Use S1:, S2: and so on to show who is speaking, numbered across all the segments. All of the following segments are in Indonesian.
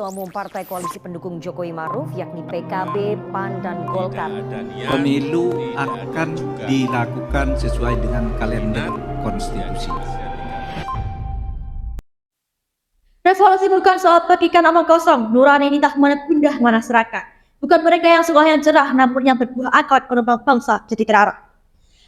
S1: Ketua Umum Partai Koalisi Pendukung Jokowi Maruf yakni PKB, PAN, dan Golkar.
S2: Pemilu akan dilakukan sesuai dengan kalender konstitusi.
S3: Revolusi bukan soal bagikan omong kosong, nurani ini tak pindah mana seraka. Bukan mereka yang sekolah yang cerah, namun yang berbuah akal penumpang bangsa jadi terarah.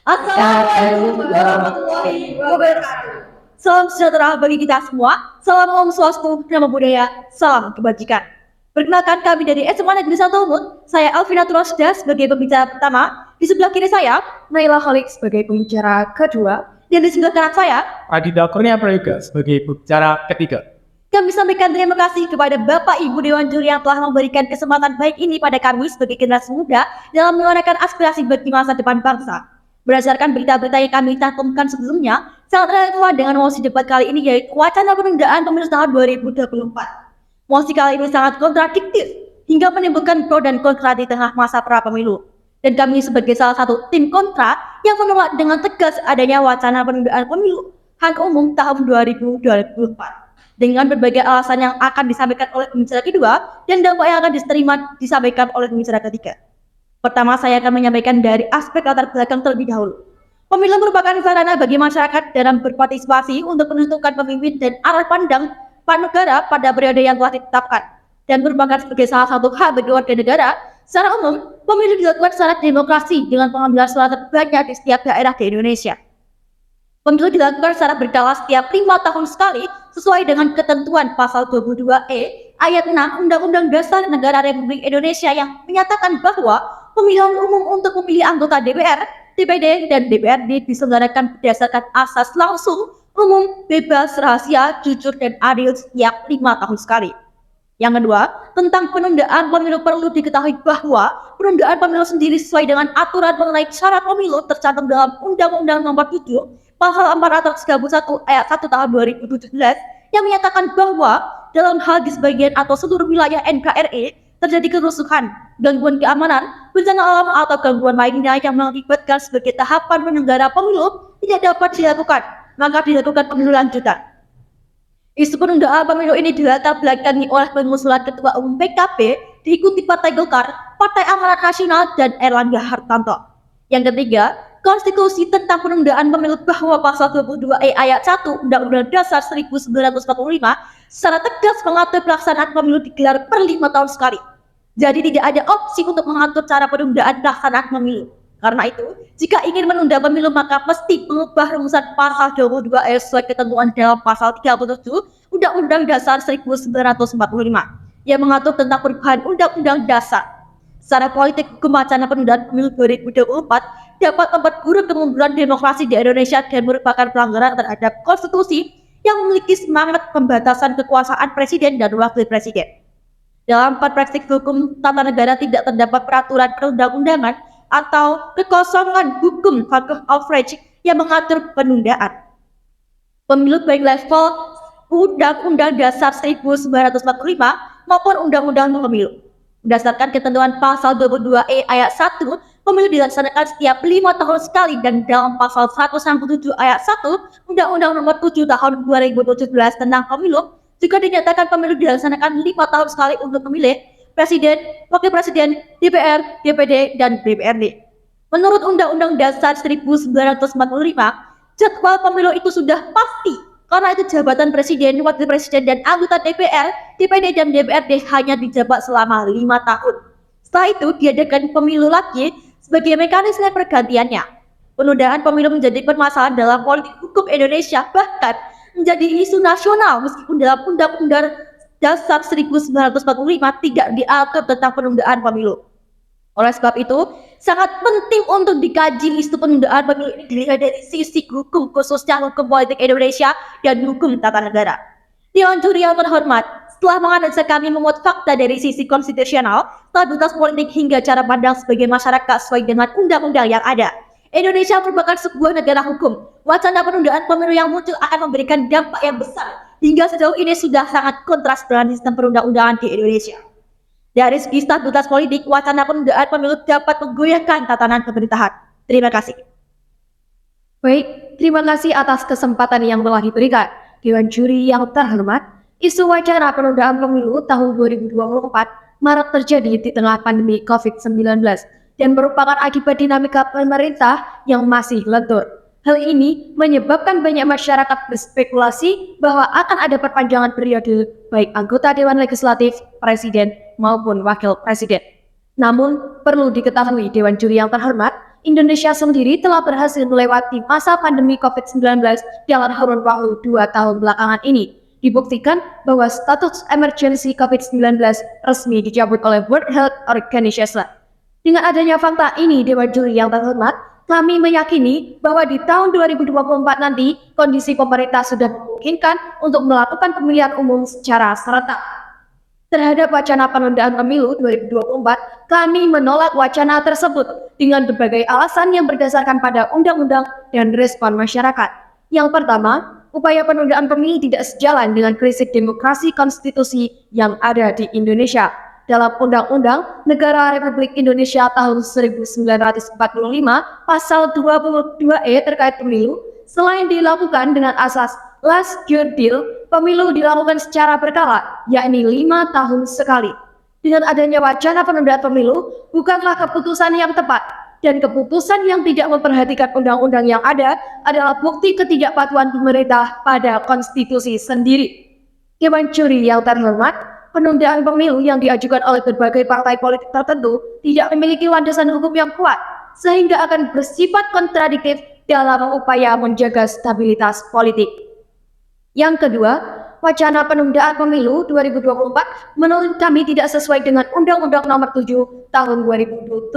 S3: Assalamualaikum warahmatullahi wabarakatuh. Salam sejahtera bagi kita semua. Salam Om Swastiastu, Namo Buddhaya, salam kebajikan. Perkenalkan kami dari SMA Negeri 1 Umut. Saya Alvina Turosda sebagai pembicara pertama. Di sebelah kiri saya, Naila Khalik sebagai pembicara kedua. Dan di sebelah kanan saya,
S4: Aditya Kurnia Prayoga sebagai pembicara ketiga.
S3: kami sampaikan terima kasih kepada Bapak Ibu Dewan Juri yang telah memberikan kesempatan baik ini pada kami sebagai generasi muda dalam menyuarakan aspirasi bagi masa depan bangsa. Berdasarkan berita-berita yang kami cantumkan sebelumnya, sangat relevan dengan mosi debat kali ini yaitu wacana penundaan pemilu tahun 2024. Mosi kali ini sangat kontradiktif hingga menimbulkan pro dan kontra di tengah masa pra-pemilu. Dan kami sebagai salah satu tim kontra yang menolak dengan tegas adanya wacana penundaan pemilu umum tahun 2024. Dengan berbagai alasan yang akan disampaikan oleh pembicara kedua dan dampak yang akan disampaikan oleh pembicara ketiga. Pertama, saya akan menyampaikan dari aspek latar belakang terlebih dahulu. Pemilu merupakan sarana bagi masyarakat dalam berpartisipasi untuk menentukan pemimpin dan arah pandang negara pada periode yang telah ditetapkan, dan merupakan sebagai salah satu hak bagi warga negara. Secara umum, pemilu dilakukan secara demokrasi dengan pengambilan suara terbanyak di setiap daerah di Indonesia. Pemilu dilakukan secara berkala setiap 5 tahun sekali sesuai dengan ketentuan pasal 22E ayat 6 Undang-Undang Dasar Negara Republik Indonesia yang menyatakan bahwa pemilihan umum untuk memilih anggota DPR, DPD, dan DPRD diselenggarakan berdasarkan asas langsung, umum, bebas, rahasia, jujur, dan adil setiap 5 tahun sekali. Yang kedua, tentang penundaan pemilu perlu diketahui bahwa penundaan pemilu sendiri sesuai dengan aturan mengenai syarat pemilu tercantum dalam Undang-Undang Nomor 7 Pasal 431 Ayat 1 Tahun 2017 yang menyatakan bahwa dalam hal di sebagian atau seluruh wilayah NKRI terjadi kerusuhan, gangguan keamanan, bencana alam atau gangguan lainnya yang mengakibatkan sebagai tahapan penyelenggara pemilu tidak dapat dilakukan, maka dilakukan pemilu lanjutan. Isu penundaan pemilu ini dilatar belakangi oleh pengusulan Ketua Umum PKB diikuti Partai Golkar, Partai Amanat Nasional, dan Erlangga Hartarto. Yang ketiga, konstitusi tentang penundaan pemilu bahwa pasal 22E ayat 1 Undang-Undang Dasar 1945 secara tegas mengatur pelaksanaan pemilu digelar per 5 tahun sekali. Jadi tidak ada opsi untuk mengatur cara penundaan pelaksanaan pemilu. Karena itu, jika ingin menunda pemilu maka mesti mengubah rumusan pasal 22E sesuai ketentuan dalam pasal 37 Undang-Undang Dasar 1945 yang mengatur tentang perubahan Undang-Undang Dasar. Secara politik, hukum wacana penundaan pemilu 2024 dapat memperburuk kemunduran demokrasi di Indonesia dan merupakan pelanggaran terhadap konstitusi yang memiliki semangat pembatasan kekuasaan presiden dan wakil presiden. Dalam praktik hukum tata negara tidak terdapat peraturan perundang-undangan atau kekosongan hukum vacuum of legislation yang mengatur penundaan pemilu baik level Undang-Undang Dasar 1945 maupun Undang-Undang Pemilu. Berdasarkan ketentuan pasal 22E ayat 1, pemilu dilaksanakan setiap 5 tahun sekali dan dalam pasal 167 ayat 1 Undang-Undang Nomor 7 Tahun 2017 tentang pemilu juga dinyatakan pemilu dilaksanakan 5 tahun sekali untuk memilih Presiden, Wakil Presiden, DPR, DPD, dan DPRD. Menurut Undang-Undang Dasar 1945, jadwal pemilu itu sudah pasti karena itu jabatan Presiden, Wakil Presiden, dan anggota DPR, DPD, dan DPRD hanya dijabat selama 5 tahun. Setelah itu diadakan pemilu lagi sebagai mekanisme pergantiannya. Penundaan pemilu menjadi permasalahan dalam politik hukum Indonesia, bahkan menjadi isu nasional meskipun dalam Undang-Undang Dasar 1945 tidak diatur tentang penundaan pemilu. Oleh sebab itu, sangat penting untuk dikaji isu penundaan pemilu ini dilihat dari sisi hukum, khususnya hukum politik Indonesia dan hukum tata negara. Dewan Juri yang terhormat, setelah menganalisa kami memuat fakta dari sisi konstitusional, stabilitas politik hingga cara pandang sebagai masyarakat sesuai dengan undang-undang yang ada. Indonesia merupakan sebuah negara hukum. Wacana penundaan pemilu yang muncul akan memberikan dampak yang besar. Hingga sejauh ini sudah sangat kontras dengan sistem perundang-undangan di Indonesia. Dari segi stabilitas politik, wacana penundaan pemilu dapat menggoyahkan tatanan pemerintahan. Terima kasih.
S5: Baik, terima kasih atas kesempatan yang telah diberikan. Dewan Juri yang terhormat,
S3: Isu wacana penundaan pemilu tahun 2024 marak terjadi di tengah pandemi COVID-19 dan merupakan akibat dinamika pemerintah yang masih lentur. Hal ini menyebabkan banyak masyarakat berspekulasi bahwa akan ada perpanjangan periode baik anggota Dewan Legislatif, Presiden, maupun Wakil Presiden. Namun, perlu diketahui Dewan Juri yang terhormat, Indonesia sendiri telah berhasil melewati masa pandemi COVID-19 dalam kurun waktu 2 tahun belakangan ini. Dibuktikan bahwa status emergency COVID-19 resmi dicabut oleh World Health Organization. Dengan adanya fakta ini, Dewan Juri yang terhormat, kami meyakini bahwa di tahun 2024 nanti, kondisi pemerintah sudah memungkinkan untuk melakukan pemilihan umum secara serentak. Terhadap wacana penundaan pemilu 2024, kami menolak wacana tersebut dengan berbagai alasan yang berdasarkan pada undang-undang dan respon masyarakat. Yang pertama, upaya penundaan pemilu tidak sejalan dengan prinsip demokrasi konstitusi yang ada di Indonesia. Dalam Undang-Undang Negara Republik Indonesia tahun 1945, pasal 22E terkait pemilu, selain dilakukan dengan asas last year deal, pemilu dilakukan secara berkala, yakni 5 tahun sekali. Dengan adanya wacana penundaan pemilu, bukanlah keputusan yang tepat, dan keputusan yang tidak memperhatikan undang-undang yang ada adalah bukti ketidakpatuhan pemerintah pada konstitusi sendiri. Dewan Juri yang terhormat, penundaan pemilu yang diajukan oleh berbagai partai politik tertentu tidak memiliki landasan hukum yang kuat, sehingga akan bersifat kontradiktif dalam upaya menjaga stabilitas politik. Yang kedua, wacana penundaan pemilu 2024 menurut kami tidak sesuai dengan Undang-Undang Nomor 7 Tahun 2017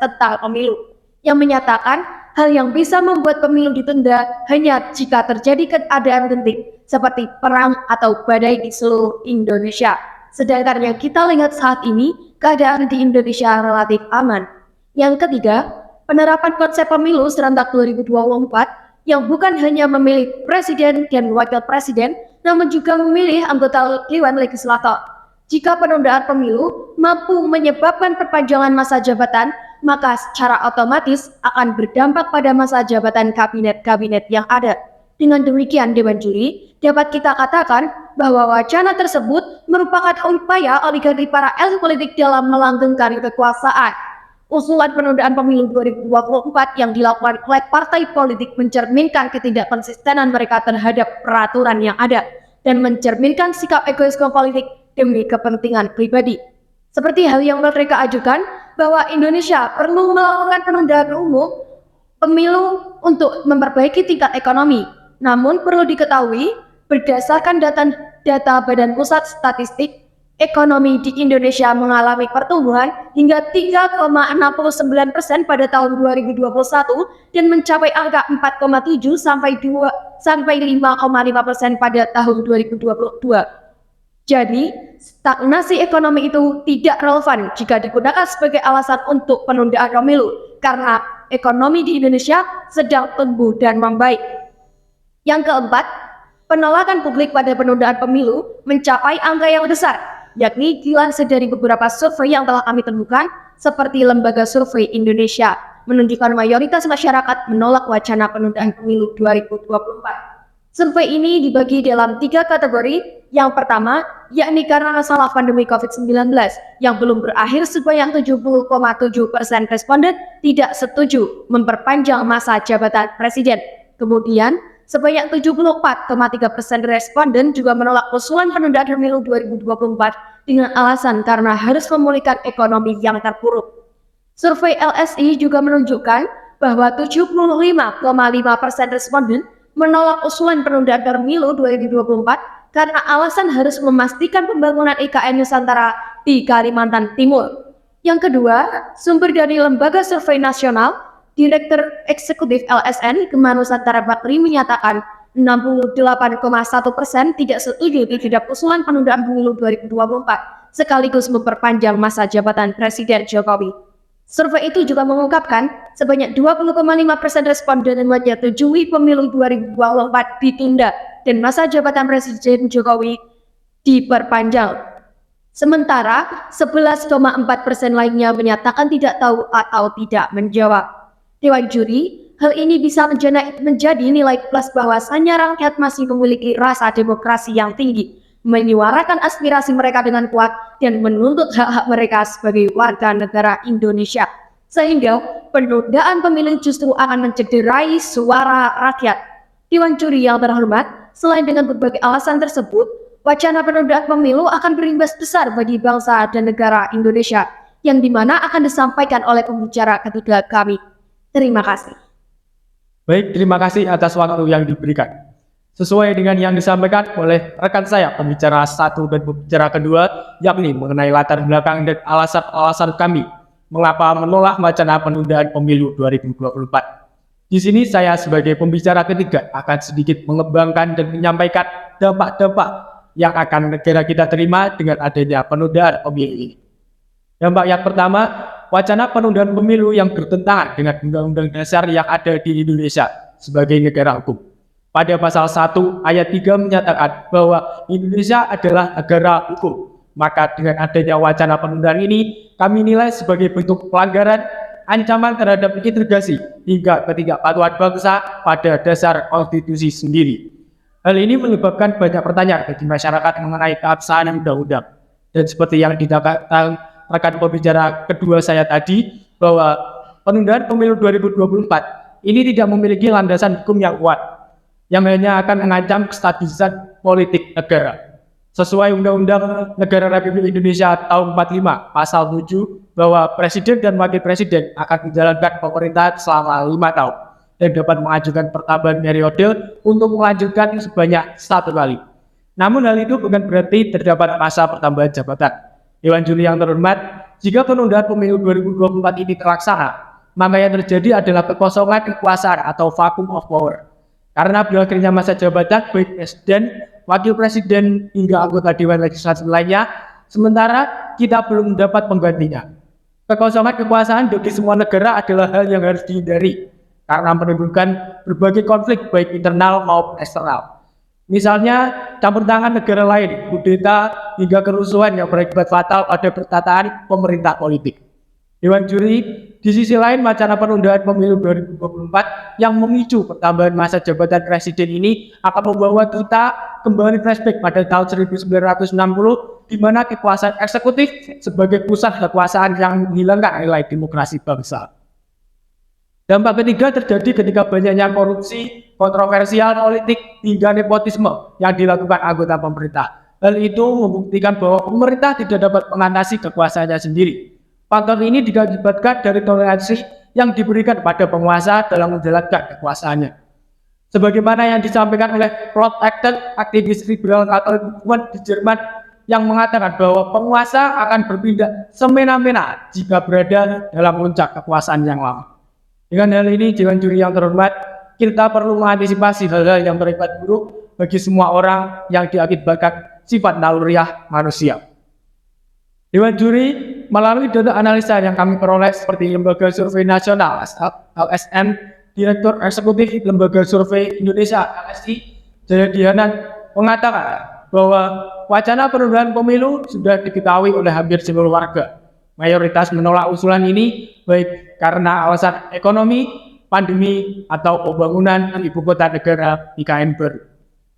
S3: tentang pemilu, yang menyatakan hal yang bisa membuat pemilu ditunda hanya jika terjadi keadaan genting seperti perang atau badai di seluruh Indonesia. Sedangkan yang kita lihat saat ini, keadaan di Indonesia relatif aman. Yang ketiga, penerapan konsep pemilu serentak 2024 yang bukan hanya memilih presiden dan wakil presiden, namun juga memilih anggota Dewan Legislator. Jika penundaan pemilu mampu menyebabkan perpanjangan masa jabatan, maka secara otomatis akan berdampak pada masa jabatan kabinet-kabinet yang ada. Dengan demikian, Dewan Juri, dapat kita katakan bahwa wacana tersebut merupakan upaya oligarki para elit politik dalam melanggengkan kekuasaan. Usulan penundaan pemilu 2024 yang dilakukan oleh partai politik mencerminkan ketidakkonsistenan mereka terhadap peraturan yang ada dan mencerminkan sikap egoisme politik demi kepentingan pribadi. Seperti hal yang mereka ajukan bahwa Indonesia perlu melakukan penundaan umum pemilu untuk memperbaiki tingkat ekonomi. Namun perlu diketahui, berdasarkan data Badan Pusat Statistik, ekonomi di Indonesia mengalami pertumbuhan hingga 3,69% pada tahun 2021 dan mencapai angka 4,7 sampai 5,5% pada tahun 2022. Jadi, stagnasi ekonomi itu tidak relevan jika digunakan sebagai alasan untuk penundaan pemilu, karena ekonomi di Indonesia sedang tumbuh dan membaik. Yang keempat, penolakan publik pada penundaan pemilu mencapai angka yang besar, yakni dilansir dari beberapa survei yang telah kami temukan, seperti Lembaga Survei Indonesia, menunjukkan mayoritas masyarakat menolak wacana penundaan pemilu 2024. Survei ini dibagi dalam 3 kategori. Yang pertama, yakni karena masalah pandemi COVID-19, yang belum berakhir sebanyak 70,7% responden tidak setuju memperpanjang masa jabatan presiden. Kemudian, sebanyak 74,3% responden juga menolak usulan penundaan pemilu 2024 dengan alasan karena harus memulihkan ekonomi yang terpuruk. Survei LSI juga menunjukkan bahwa 75,5% responden menolak usulan penundaan pemilu 2024 karena alasan harus memastikan pembangunan IKN Nusantara di Kalimantan Timur. Yang kedua, sumber dari Lembaga Survei Nasional, Direktur Eksekutif LSN Gemma Nusantara Bakri menyatakan 68,1% tidak setuju terhadap usulan penundaan pemilu 2024 sekaligus memperpanjang masa jabatan Presiden Jokowi. Survei itu juga mengungkapkan sebanyak 20,5% responden menyetujui pemilu 2024 ditunda dan masa jabatan Presiden Jokowi diperpanjang. Sementara 11,4% lainnya menyatakan tidak tahu atau tidak menjawab. Dewan Juri, hal ini bisa menjadi nilai plus bahwasannya rakyat masih memiliki rasa demokrasi yang tinggi. menyuarakan aspirasi mereka dengan kuat dan menuntut hak-hak mereka sebagai warga negara Indonesia. Sehingga penundaan pemilu justru akan mencederai suara rakyat. Dewan Juri yang terhormat, selain dengan berbagai alasan tersebut, wacana penundaan pemilu akan berimbas besar bagi bangsa dan negara Indonesia, yang dimana akan disampaikan oleh pembicara ketiga kami. Terima kasih.
S4: Baik, terima kasih atas waktu yang diberikan. Sesuai dengan yang disampaikan oleh rekan saya, pembicara satu dan pembicara kedua, yakni mengenai latar belakang dan alasan-alasan kami mengapa menolak wacana penundaan pemilu 2024. Di sini saya sebagai pembicara ketiga akan sedikit mengembangkan dan menyampaikan dampak-dampak yang akan negara kita terima dengan adanya penundaan pemilu ini. Dampak yang pertama, wacana penundaan pemilu yang bertentangan dengan Undang-Undang Dasar yang ada di Indonesia sebagai negara hukum. Pada pasal 1 ayat 3 menyatakan bahwa Indonesia adalah negara hukum. Maka dengan adanya wacana penundaan ini, kami nilai sebagai bentuk pelanggaran, ancaman terhadap integrasi hingga ketidakpatuhan bangsa pada dasar konstitusi sendiri. Hal ini menyebabkan banyak pertanyaan bagi masyarakat mengenai keabsahan undang-undang. Dan seperti yang dikatakan rekan pembicara kedua saya tadi, bahwa penundaan pemilu 2024 ini tidak memiliki landasan hukum yang kuat, yang hanya akan mengancam kestabilisan politik negara. Sesuai Undang-Undang Negara Republik Indonesia tahun 45 pasal 7 bahwa Presiden dan Wakil Presiden akan menjalankan pemerintahan selama 5 tahun dan dapat mengajukan pertambahan periode untuk melanjutkan sebanyak 1 kali. Namun hal itu bukan berarti terdapat masa pertambahan jabatan. Dewan Juri yang terhormat, jika penundaan pemilu 2024 ini terlaksana, maka yang terjadi adalah kekosongan kekuasaan atau vacuum of power. Karena berakhirnya masa jabatan baik Presiden, Wakil Presiden hingga anggota Dewan Legislatif lainnya, sementara kita belum mendapat penggantinya. Kekosongan kekuasaan bagi semua negara adalah hal yang harus dihindari karena menimbulkan berbagai konflik baik internal maupun eksternal. Misalnya campur tangan negara lain, kudeta hingga kerusuhan yang berakibat fatal pada pertataan pemerintah politik. Dewan Juri, di sisi lain wacana penundaan pemilu 2024 yang memicu pertambahan masa jabatan presiden ini akan membawa kita kembali flashback pada tahun 1960 di mana kekuasaan eksekutif sebagai pusat kekuasaan yang menghilangkan nilai demokrasi bangsa. Dampak ketiga terjadi ketika banyaknya korupsi, kontroversial politik, hingga nepotisme yang dilakukan anggota pemerintah. Hal itu membuktikan bahwa pemerintah tidak dapat mengatasi kekuasaannya sendiri. Faktor ini diakibatkan dari toleransi yang diberikan pada penguasa dalam menjalankan kekuasaannya. Sebagaimana yang disampaikan oleh Claude Acton, aktivis liberal Katolik di Jerman, yang mengatakan bahwa penguasa akan berpindah semena-mena jika berada dalam puncak kekuasaan yang lama. Dengan hal ini, Dewan Juri yang terhormat, kita perlu mengantisipasi hal-hal yang berimpact buruk bagi semua orang yang diakibatkan sifat naluriah manusia. Dewan Juri melalui data analisa yang kami peroleh seperti Lembaga Survei Nasional (LSN), Direktur Eksekutif Lembaga Survei Indonesia (LSI), Jayadihanan mengatakan bahwa wacana penundaan pemilu sudah diketahui oleh hampir seluruh warga. Mayoritas menolak usulan ini baik karena alasan ekonomi, pandemi, atau pembangunan ibu kota negara IKN baru.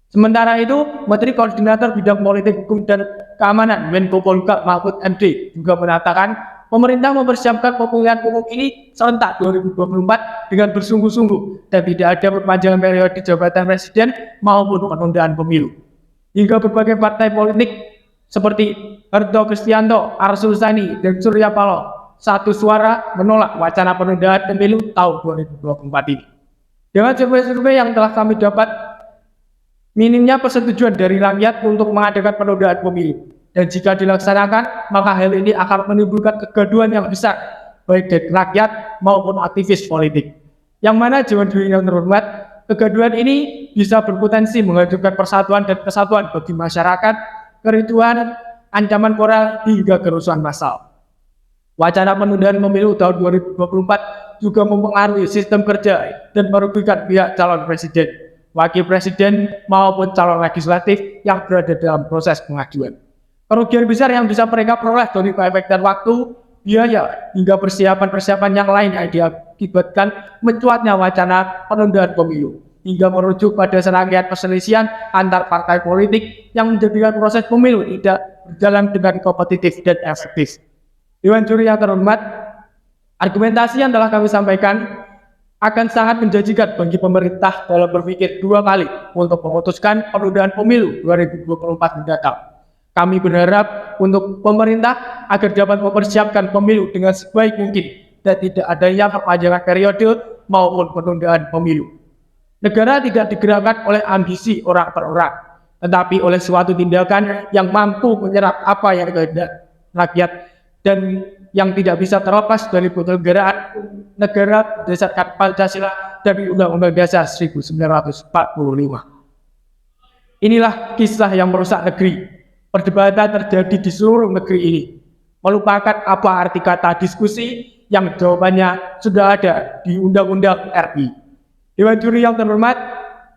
S4: Sementara itu, Menteri Koordinator Bidang Politik Hukum dan Keamanan Menko Polhukam Mahfud MD juga mengatakan pemerintah mempersiapkan pemilihan umum ini serentak 2024 dengan bersungguh-sungguh dan tidak ada perpanjangan periode jabatan presiden maupun penundaan pemilu. Hingga berbagai partai politik seperti Harto Kristianto, Arsul Sani, dan Surya Paloh satu suara menolak wacana penundaan pemilu tahun 2024 ini. Dengan survei-survei yang telah kami dapat, minimnya persetujuan dari rakyat untuk mengadakan penundaan pemilu. Dan jika dilaksanakan, maka hal ini akan menimbulkan kegaduhan yang besar, baik dari rakyat maupun aktivis politik. Yang mana Dewan Juri yang terhormat, kegaduhan ini bisa berpotensi menghancurkan persatuan dan kesatuan bagi masyarakat, kericuhan, ancaman moral, hingga kerusuhan massal. Wacana penundaan pemilu tahun 2024 juga mempengaruhi sistem kerja dan merugikan pihak calon presiden, wakil presiden, maupun calon legislatif yang berada dalam proses pengajuan. Kerugian besar yang bisa mereka peroleh dari keefektifan waktu, biaya, hingga persiapan-persiapan yang lain yang diakibatkan mencuatnya wacana penundaan pemilu. hingga merujuk pada serangkaian perselisihan antar partai politik yang menjadikan proses pemilu tidak berjalan dengan kompetitif dan efektif. Dewan juri yang terhormat, argumentasi yang telah kami sampaikan akan sangat menjanjikan bagi pemerintah dalam berpikir dua kali untuk memutuskan penundaan pemilu 2024 mendatang. Kami berharap untuk pemerintah agar dapat mempersiapkan pemilu dengan sebaik mungkin dan tidak adanya perpanjangan periode maupun penundaan pemilu. Negara tidak digerakkan oleh ambisi orang per orang, tetapi oleh suatu tindakan yang mampu menyerap apa yang kehendak rakyat dan yang tidak bisa terlepas dari penyelenggaraan negara berdasarkan Pancasila dari Undang-Undang Dasar 1945. Inilah kisah yang merusak negeri. Perdebatan terjadi di seluruh negeri ini. Melupakan apa arti kata diskusi yang jawabannya sudah ada di Undang-Undang RI. Dewan juri yang terhormat,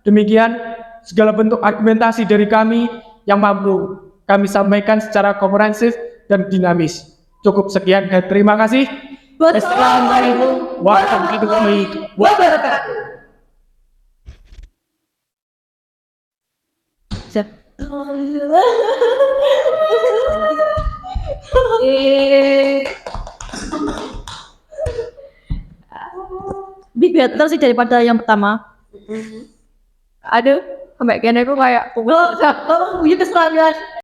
S4: demikian segala bentuk argumentasi dari kami yang mampu kami sampaikan secara komprehensif dan dinamis. Cukup sekian dan terima kasih. Wassalamualaikum warahmatullahi wabarakatuh.
S3: Lebih better sih daripada yang pertama.
S5: Aduh, sampai kayaknya aku kayak pukul.
S3: Oh, iya keserangan.